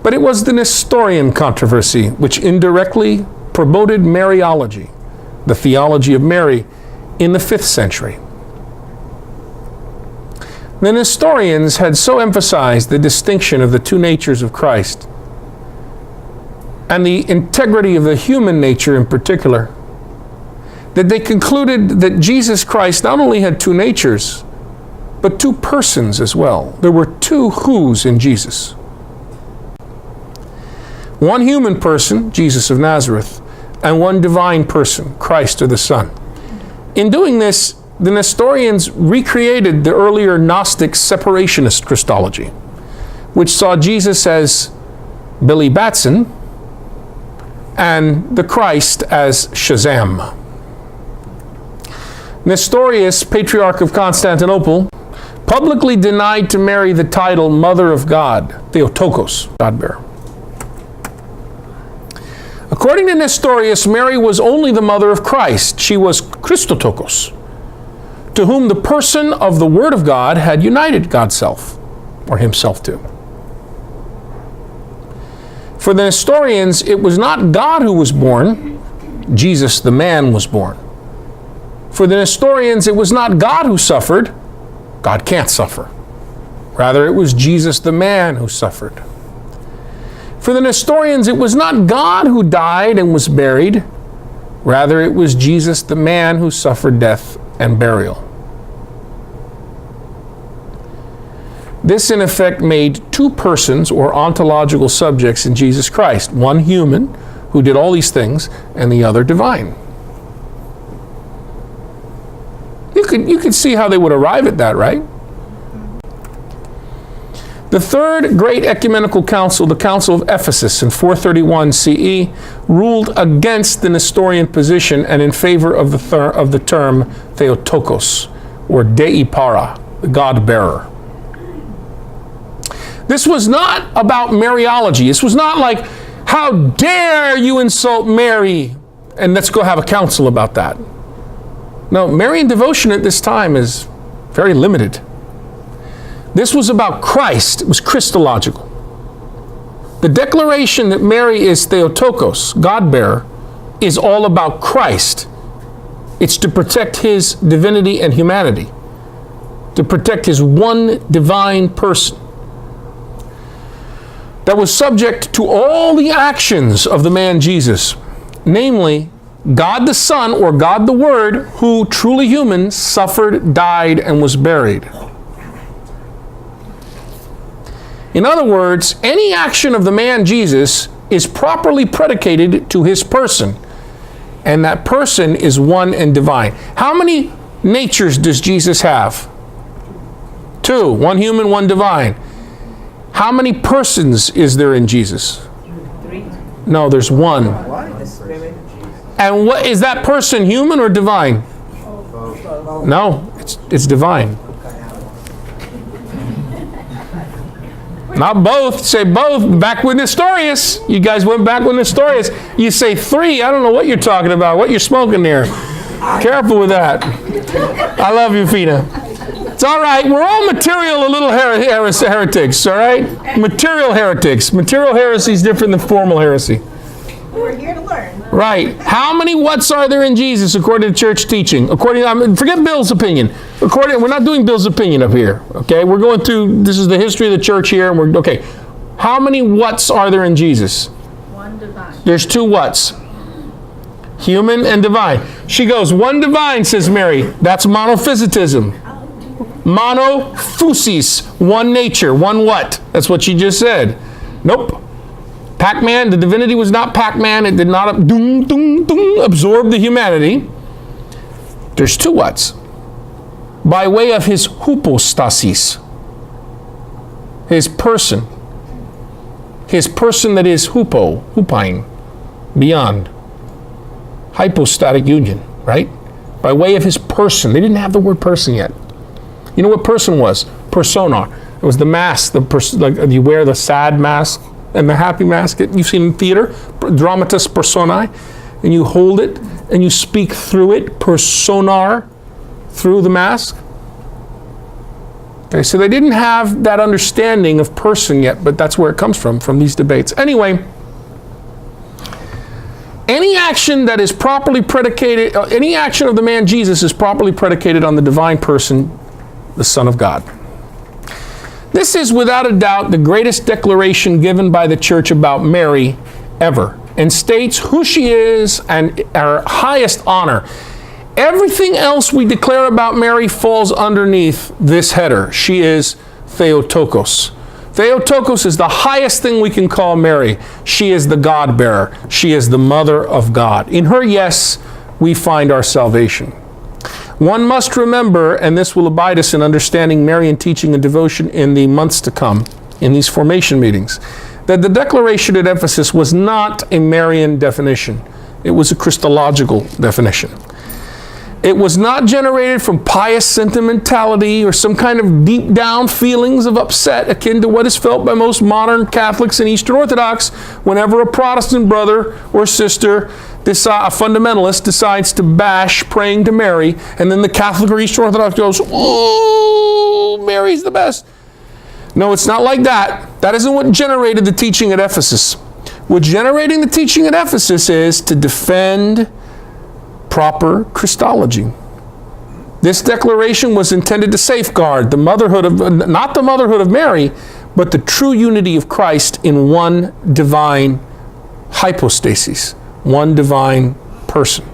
But it was the Nestorian controversy which indirectly promoted Mariology, the theology of Mary, in the 5th century. The Nestorians had so emphasized the distinction of the two natures of Christ and the integrity of the human nature in particular, that they concluded that Jesus Christ not only had two natures, but two persons as well. There were two who's in Jesus. One human person, Jesus of Nazareth, and one divine person, Christ or the Son. In doing this, the Nestorians recreated the earlier Gnostic separationist Christology, which saw Jesus as Billy Batson and the Christ as Shazam. Nestorius, Patriarch of Constantinople, publicly denied to Mary the title Mother of God, Theotókos, God-bearer. According to Nestorius, Mary was only the mother of Christ. She was Christological, to whom the person of the Word of God had united God's self, or himself to. For the Nestorians, it was not God who was born, Jesus the man was born. For the Nestorians, it was not God who suffered, God can't suffer. Rather, it was Jesus the man who suffered. For the Nestorians, it was not God who died and was buried. Rather, it was Jesus the man who suffered death and burial. This, in effect, made two persons or ontological subjects in Jesus Christ, one human who did all these things, and the other divine. You could see how they would arrive at that, right? The third great ecumenical council, the Council of Ephesus in 431 CE, ruled against the Nestorian position and in favor of the term Theotokos, or Dei Para, the God-bearer. This was not about Mariology. This was not like, how dare you insult Mary, and let's go have a council about that. No, Marian devotion at this time is very limited. This was about Christ. It was Christological. The declaration that Mary is Theotokos, God-bearer, is all about Christ. It's to protect his divinity and humanity, to protect his one divine person that was subject to all the actions of the man Jesus, namely, God the Son, or God the Word, who, truly human, suffered, died, and was buried. In other words, any action of the man Jesus is properly predicated to his person, and that person is one and divine. How many natures does Jesus have? Two. One human, one divine. How many persons is there in Jesus? Three. No, there's one. And what is that person, human or divine? No, it's divine. Not both. Say both. Back with Nestorius. You guys went back with Nestorius. You say three. I don't know what you're talking about. What you're smoking there. Careful with that. I love you, Fina. It's all right. We're all material, a little heretics. All right. Material heretics. Material heresy is different than formal heresy. We're here to learn. Right. How many whats are there in Jesus according to church teaching? Forget Bill's opinion. We're not doing Bill's opinion up here. Okay. We're going through. This is the history of the church here, and we're okay. How many whats are there in Jesus? One divine. There's two whats. Human and divine. She goes, one divine, says Mary. That's monophysitism. Monophysis, one nature, one what? That's what she just said. Nope. Pac-Man, the divinity was not Pac-Man. It did not absorb the humanity. There's two whats. By way of his hypostasis, his person. His person that is hupine, beyond. Hypostatic union, right? By way of his person. They didn't have the word person yet. You know what person was? Persona. It was the mask. Like you wear the sad mask and the happy mask that you've seen in theater, dramatis personae, and you hold it and you speak through it, personar, through the mask. Okay, so they didn't have that understanding of person yet, but that's where it comes from these debates. Anyway, any action that is properly predicated, any action of the man Jesus is properly predicated on the divine person, the Son of God. This is without a doubt the greatest declaration given by the church about Mary ever, and states who she is and her highest honor. Everything else we declare about Mary falls underneath this header. She is Theotokos. Theotokos is the highest thing we can call Mary. She is the God-bearer. She is the mother of God. In her, yes, we find our salvation. One must remember, and this will abide us in understanding Marian teaching and devotion in the months to come, in these formation meetings, that the declaration at Ephesus was not a Marian definition. It was a Christological definition. It was not generated from pious sentimentality or some kind of deep down feelings of upset akin to what is felt by most modern Catholics and Eastern Orthodox whenever a Protestant brother or sister, a fundamentalist, decides to bash praying to Mary, and then the Catholic or Eastern Orthodox goes, "Oh, Mary's the best." No, it's not like that. That isn't what generated the teaching at Ephesus. What generating the teaching at Ephesus is to defend proper Christology. This declaration was intended to safeguard the motherhood of, not the motherhood of Mary, but the true unity of Christ in one divine hypostasis, one divine person.